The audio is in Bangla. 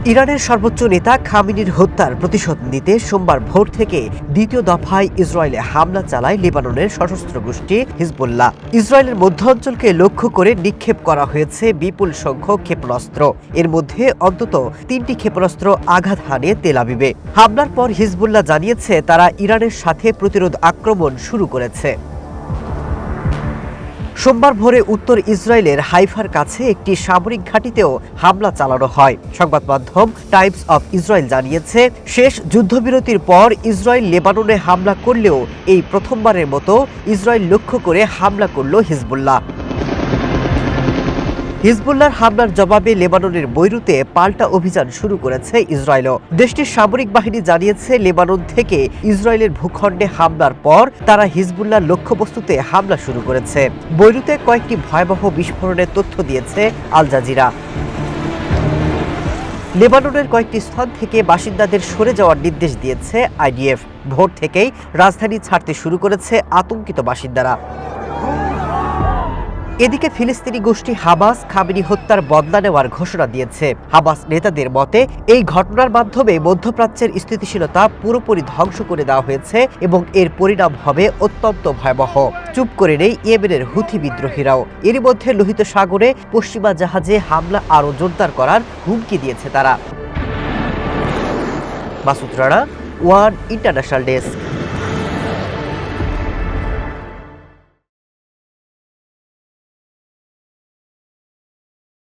ইরানের সর্বোচ্চ নেতা খামেনির হত্যার প্রতিশোধ নিতে সোমবার ভোর থেকে দ্বিতীয় দফায় ইসরায়েলে হামলা চালায় লেবাননের সশস্ত্র গোষ্ঠী হিজবুল্লাহ। ইসরায়েলের মধ্যাঞ্চলকে লক্ষ্য করে নিক্ষেপ করা হয়েছে বিপুল সংখ্যক ক্ষেপণাস্ত্র। এর মধ্যে অন্তত 3টি ক্ষেপণাস্ত্র আঘাত হানে তেল আবিবে। হামলার পর হিজবুল্লাহ জানিয়েছে তারা ইরানের সাথে প্রতিরোধ আক্রমণ শুরু করেছে। সোমবার ভোরে উত্তর ইসরায়েলের হাইফার কাছে একটি সামরিক ঘাঁটিতেও হামলা চালানো হয়। সংবাদ মাধ্যম টাইমস অফ ইসরায়েল জানিয়েছে, শেষ যুদ্ধবিরতির পর ইসরায়েল লেবাননে হামলা করলেও এই প্রথমবারের মতো ইসরায়েল লক্ষ্য করে হামলা করল হিজবুল্লাহ। হিজবুল্লাহর হামলার জবাবে লেবাননের বৈরুতে পাল্টা অভিযান শুরু করেছে ইসরায়েলও। দেশটির সামরিক বাহিনী জানিয়েছে, লেবানন থেকে ইসরায়েলের ভূখণ্ডে হামলার পর তারা হিজবুল্লাহর লক্ষ্যবস্তুতে হামলা শুরু করেছে। বৈরুতে কয়েকটি ভয়াবহ বিস্ফোরণের তথ্য দিয়েছে আল জাজিরা। লেবাননের কয়েকটি স্থান থেকে বাসিন্দাদের সরে যাওয়ার নির্দেশ দিয়েছে আইডিএফ। ভোর থেকেই রাজধানী ছাড়তে শুরু করেছে আতঙ্কিত বাসিন্দারা। এদিকে ফিলিস্তিনি গোষ্ঠী হামাস খামেনি হত্যার বদলা নেওয়ার ঘোষণা দিয়েছে। হামাস নেতাদের মতে, এই ঘটনার মাধ্যমে মধ্যপ্রাচ্যের স্থিতিশীলতা পুরোপুরি ধ্বংস করে দেওয়া হয়েছে এবং এর পরিণাম হবে অত্যন্ত ভয়াবহ। চুপ করে নেই ইয়েমেনের হুথি বিদ্রোহীরাও। এরই মধ্যে লোহিত সাগরে পশ্চিমা জাহাজে হামলা আরও জোরদার করার হুমকি দিয়েছে তারা। Masud Rana, one international desk.